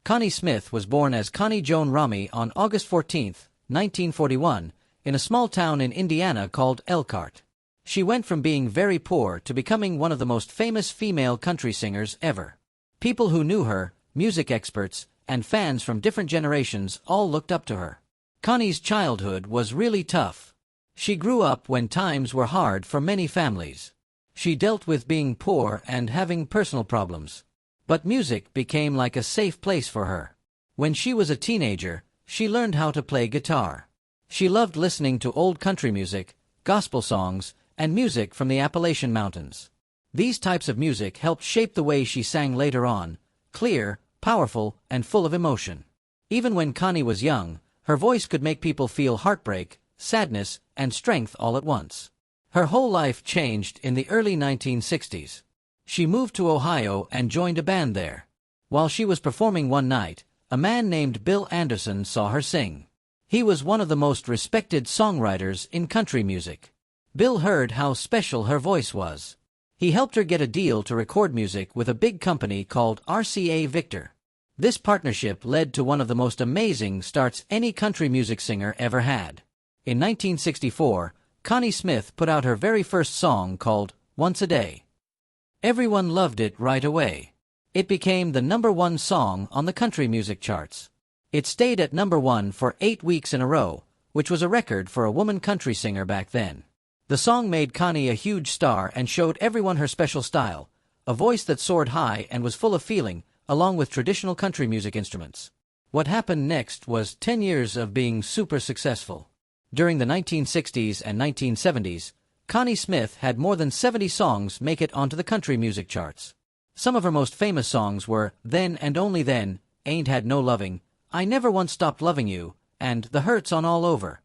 Connie Smith was born as Connie Joan Ramey on August 14, 1941, in a small town in Indiana called Elkhart. She went from being very poor to becoming one of the most famous female country singers ever. People who knew her, music experts, and fans from different generations all looked up to her. Connie's childhood was really tough. She grew up when times were hard for many families. She dealt with being poor and having personal problems. But music became like a safe place for her. When she was a teenager, she learned how to play guitar. She loved listening to old country music, gospel songs, and music from the Appalachian Mountains. These types of music helped shape the way she sang later on, clear, powerful, and full of emotion. Even when Connie was young, her voice could make people feel heartbreak, sadness, and strength all at once. Her whole life changed in the early 1960s. She moved to Ohio and joined a band there. While she was performing one night, a man named Bill Anderson saw her sing. He was one of the most respected songwriters in country music. Bill heard how special her voice was. He helped her get a deal to record music with a big company called RCA Victor. This partnership led to one of the most amazing starts any country music singer ever had. In 1964, Connie Smith put out her very first song called Once a Day. Everyone loved it right away. It became the #1 song on the country music charts. It stayed at #1 for 8 weeks in a row, which was a record for a woman country singer back then. The song made Connie a huge star and showed everyone her special style, a voice that soared high and was full of feeling, along with traditional country music instruments. What happened next was 10 years of being super successful. During the 1960s and 1970s, Connie Smith had more than 70 songs make it onto the country music charts. Some of her most famous songs were Then and Only Then, Ain't Had No Loving, I Never Once Stopped Loving You, and The Hurts on All Over.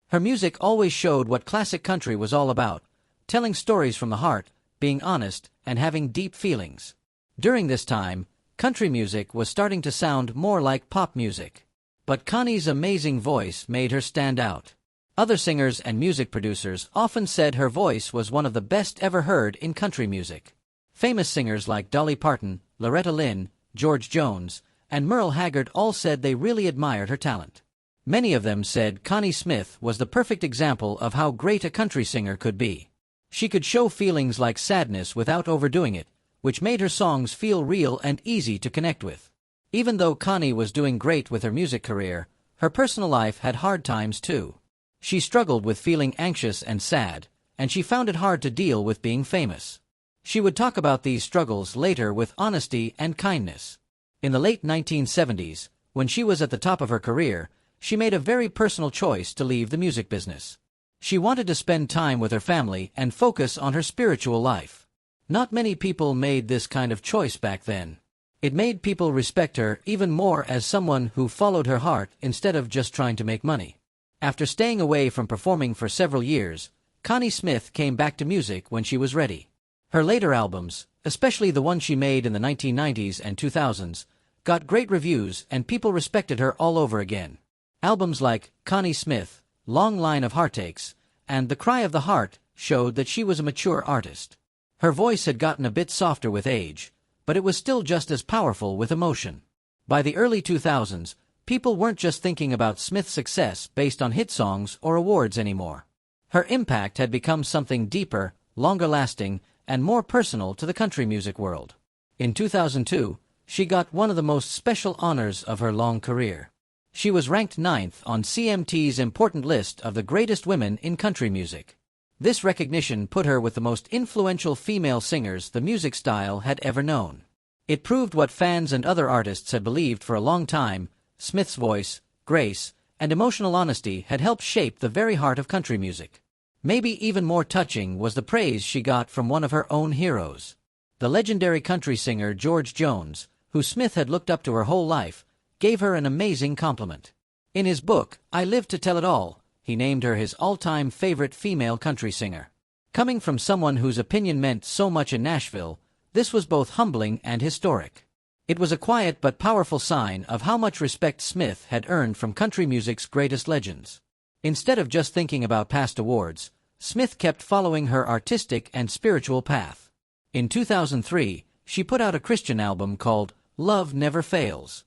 Her music always showed what classic country was all about, telling stories from the heart, being honest, and having deep feelings. During this time, country music was starting to sound more like pop music. But Connie's amazing voice made her stand out. Other singers and music producers often said her voice was one of the best ever heard in country music. Famous singers like Dolly Parton, Loretta Lynn, George Jones, and Merle Haggard all said they really admired her talent. Many of them said Connie Smith was the perfect example of how great a country singer could be. She could show feelings like sadness without overdoing it, which made her songs feel real and easy to connect with. Even though Connie was doing great with her music career, her personal life had hard times too. She struggled with feeling anxious and sad, and she found it hard to deal with being famous. She would talk about these struggles later with honesty and kindness. In the late 1970s, when she was at the top of her career, she made a very personal choice to leave the music business. She wanted to spend time with her family and focus on her spiritual life. Not many people made this kind of choice back then. It made people respect her even more as someone who followed her heart instead of just trying to make money. After staying away from performing for several years, Connie Smith came back to music when she was ready. Her later albums, especially the ones she made in the 1990s and 2000s, got great reviews and people respected her all over again. Albums like Connie Smith, Long Line of Heartaches, and The Cry of the Heart showed that she was a mature artist. Her voice had gotten a bit softer with age, but it was still just as powerful with emotion. By the early 2000s, people weren't just thinking about Smith's success based on hit songs or awards anymore. Her impact had become something deeper, longer-lasting, and more personal to the country music world. In 2002, she got one of the most special honors of her long career. She was ranked 9th on CMT's important list of the greatest women in country music. This recognition put her with the most influential female singers the music style had ever known. It proved what fans and other artists had believed for a long time: Smith's voice, grace, and emotional honesty had helped shape the very heart of country music. Maybe even more touching was the praise she got from one of her own heroes. The legendary country singer George Jones, who Smith had looked up to her whole life, gave her an amazing compliment. In his book, I Live to Tell It All, he named her his all-time favorite female country singer. Coming from someone whose opinion meant so much in Nashville, this was both humbling and historic. It was a quiet but powerful sign of how much respect Smith had earned from country music's greatest legends. Instead of just thinking about past awards, Smith kept following her artistic and spiritual path. In 2003, she put out a Christian album called Love Never Fails.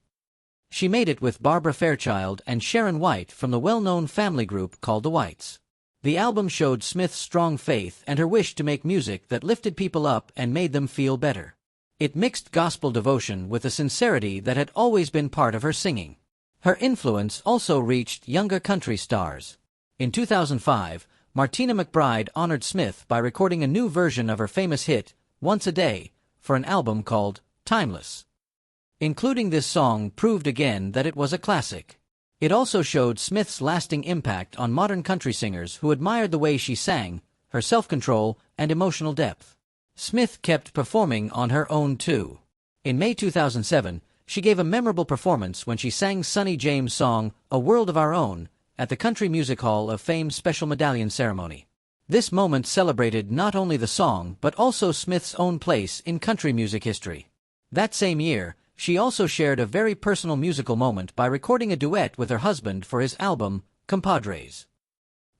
She made it with Barbara Fairchild and Sharon White from the well-known family group called the Whites. The album showed Smith's strong faith and her wish to make music that lifted people up and made them feel better. It mixed gospel devotion with a sincerity that had always been part of her singing. Her influence also reached younger country stars. In 2005, Martina McBride honored Smith by recording a new version of her famous hit, Once a Day, for an album called Timeless. Including this song proved again that it was a classic. It also showed Smith's lasting impact on modern country singers who admired the way she sang, her self-control, and emotional depth. Smith kept performing on her own too. In May 2007, she gave a memorable performance when she sang Sonny James' song, A World of Our Own, at the Country Music Hall of Fame's Special Medallion ceremony. This moment celebrated not only the song but also Smith's own place in country music history. That same year, she also shared a very personal musical moment by recording a duet with her husband for his album, Compadres.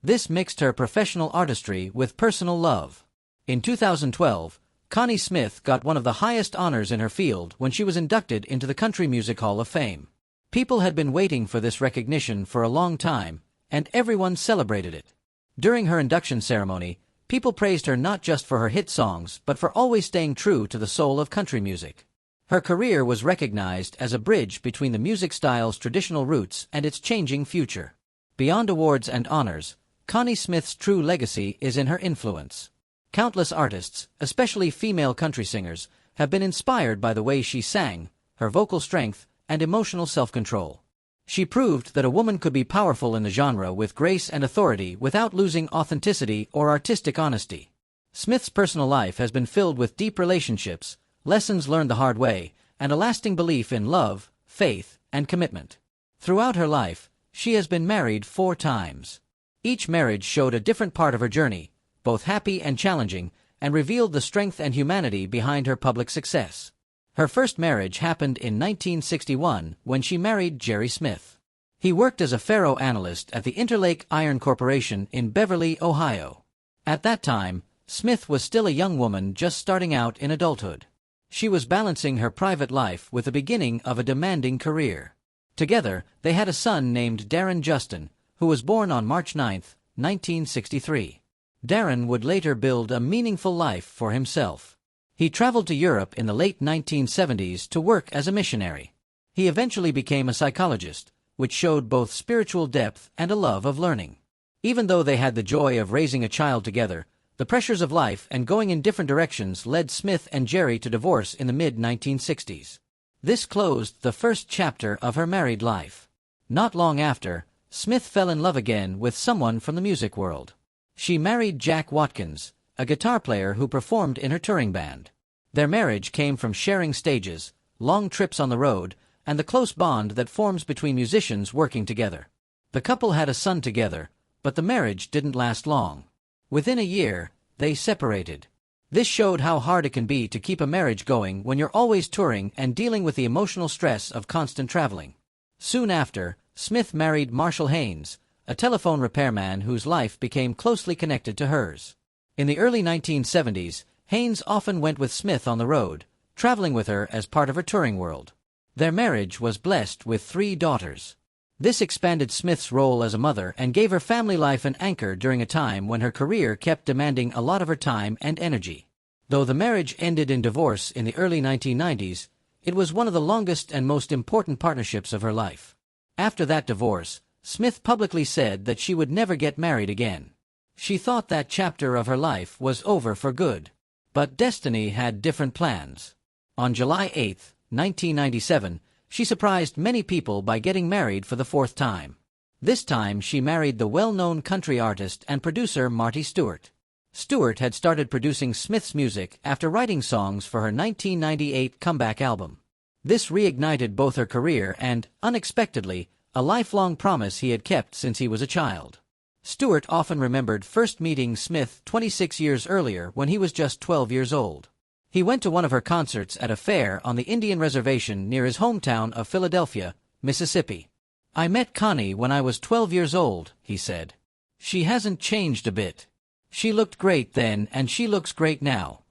This mixed her professional artistry with personal love. In 2012, Connie Smith got one of the highest honors in her field when she was inducted into the Country Music Hall of Fame. People had been waiting for this recognition for a long time, and everyone celebrated it. During her induction ceremony, people praised her not just for her hit songs but for always staying true to the soul of country music. Her career was recognized as a bridge between the music style's traditional roots and its changing future. Beyond awards and honors, Connie Smith's true legacy is in her influence. Countless artists, especially female country singers, have been inspired by the way she sang, her vocal strength, and emotional self-control. She proved that a woman could be powerful in the genre with grace and authority without losing authenticity or artistic honesty. Smith's personal life has been filled with deep relationships, lessons learned the hard way, and a lasting belief in love, faith, and commitment. Throughout her life, she has been married 4 times. Each marriage showed a different part of her journey, both happy and challenging, and revealed the strength and humanity behind her public success. Her first marriage happened in 1961 when she married Jerry Smith. He worked as a faro analyst at the Interlake Iron Corporation in Beverly, Ohio. At that time, Smith was still a young woman just starting out in adulthood. She was balancing her private life with the beginning of a demanding career. Together, they had a son named Darren Justin, who was born on March 9, 1963. Darren would later build a meaningful life for himself. He traveled to Europe in the late 1970s to work as a missionary. He eventually became a psychologist, which showed both spiritual depth and a love of learning. Even though they had the joy of raising a child together, the pressures of life and going in different directions led Smith and Jerry to divorce in the mid-1960s. This closed the first chapter of her married life. Not long after, Smith fell in love again with someone from the music world. She married Jack Watkins, a guitar player who performed in her touring band. Their marriage came from sharing stages, long trips on the road, and the close bond that forms between musicians working together. The couple had a son together, but the marriage didn't last long. Within a year, they separated. This showed how hard it can be to keep a marriage going when you're always touring and dealing with the emotional stress of constant traveling. Soon after, Smith married Marshall Haynes, a telephone repairman whose life became closely connected to hers. In the early 1970s, Haynes often went with Smith on the road, traveling with her as part of her touring world. Their marriage was blessed with 3 daughters. This expanded Smith's role as a mother and gave her family life an anchor during a time when her career kept demanding a lot of her time and energy. Though the marriage ended in divorce in the early 1990s, it was one of the longest and most important partnerships of her life. After that divorce, Smith publicly said that she would never get married again. She thought that chapter of her life was over for good. But destiny had different plans. On July 8, 1997, she surprised many people by getting married for the 4th time. This time she married the well-known country artist and producer Marty Stewart. Stewart had started producing Smith's music after writing songs for her 1998 comeback album. This reignited both her career and, unexpectedly, a lifelong promise he had kept since he was a child. Stewart often remembered first meeting Smith 26 years earlier when he was just 12 years old. He went to one of her concerts at a fair on the Indian Reservation near his hometown of Philadelphia, Mississippi. "I met Connie when I was 12 years old," he said. "She hasn't changed a bit. She looked great then and she looks great now."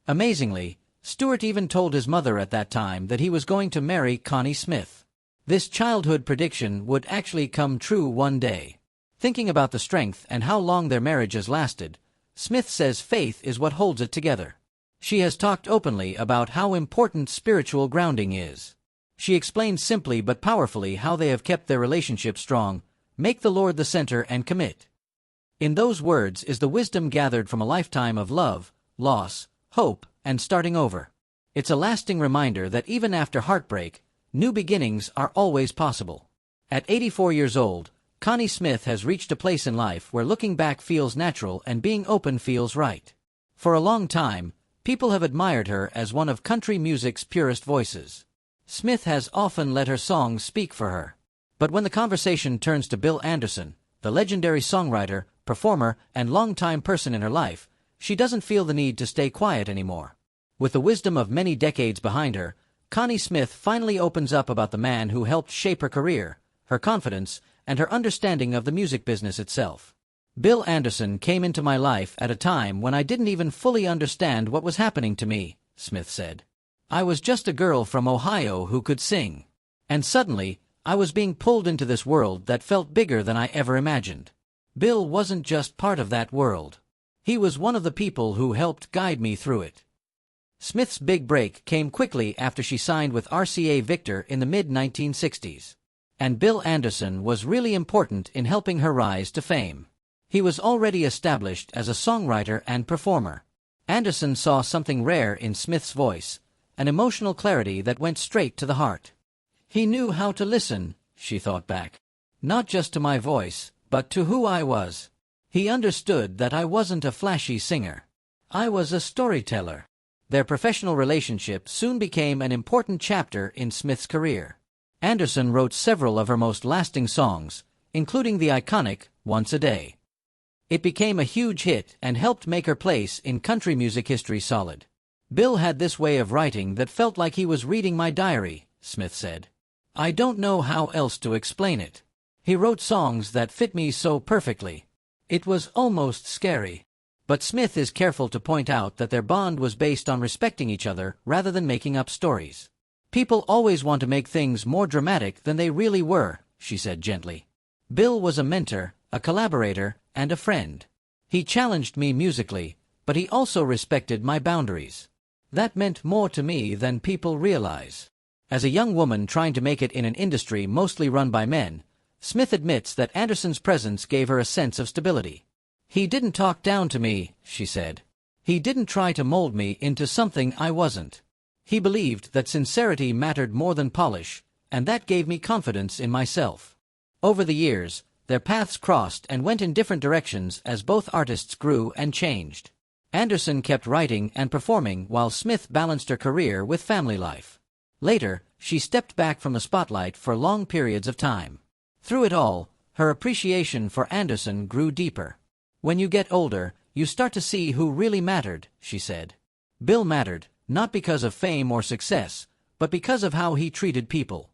Amazingly, Stewart even told his mother at that time that he was going to marry Connie Smith. This childhood prediction would actually come true one day. Thinking about the strength and how long their marriage has lasted, Smith says faith is what holds it together. She has talked openly about how important spiritual grounding is. She explains simply but powerfully how they have kept their relationship strong: make the Lord the center and commit. In those words is the wisdom gathered from a lifetime of love, loss, hope, and starting over. It's a lasting reminder that even after heartbreak, new beginnings are always possible. At 84 years old, Connie Smith has reached a place in life where looking back feels natural and being open feels right. For a long time, people have admired her as one of country music's purest voices. Smith has often let her songs speak for her. But when the conversation turns to Bill Anderson, the legendary songwriter, performer, and longtime person in her life, she doesn't feel the need to stay quiet anymore. With the wisdom of many decades behind her, Connie Smith finally opens up about the man who helped shape her career, her confidence, and her understanding of the music business itself. Bill Anderson came into my life at a time when I didn't even fully understand what was happening to me, Smith said. I was just a girl from Ohio who could sing. And suddenly, I was being pulled into this world that felt bigger than I ever imagined. Bill wasn't just part of that world. He was one of the people who helped guide me through it. Smith's big break came quickly after she signed with RCA Victor in the mid-1960s. And Bill Anderson was really important in helping her rise to fame. He was already established as a songwriter and performer. Anderson saw something rare in Smith's voice, an emotional clarity that went straight to the heart. He knew how to listen, she thought back. Not just to my voice, but to who I was. He understood that I wasn't a flashy singer. I was a storyteller. Their professional relationship soon became an important chapter in Smith's career. Anderson wrote several of her most lasting songs, including the iconic Once a Day. It became a huge hit and helped make her place in country music history solid. Bill had this way of writing that felt like he was reading my diary, Smith said. I don't know how else to explain it. He wrote songs that fit me so perfectly. It was almost scary. But Smith is careful to point out that their bond was based on respecting each other rather than making up stories. People always want to make things more dramatic than they really were, she said gently. Bill was a mentor, a collaborator, and a friend. He challenged me musically, but he also respected my boundaries. That meant more to me than people realize. As a young woman trying to make it in an industry mostly run by men, Smith admits that Anderson's presence gave her a sense of stability. He didn't talk down to me, she said. He didn't try to mold me into something I wasn't. He believed that sincerity mattered more than polish, and that gave me confidence in myself. Over the years, their paths crossed and went in different directions as both artists grew and changed. Anderson kept writing and performing while Smith balanced her career with family life. Later, she stepped back from the spotlight for long periods of time. Through it all, her appreciation for Anderson grew deeper. When you get older, you start to see who really mattered, she said. Bill mattered, not because of fame or success, but because of how he treated people.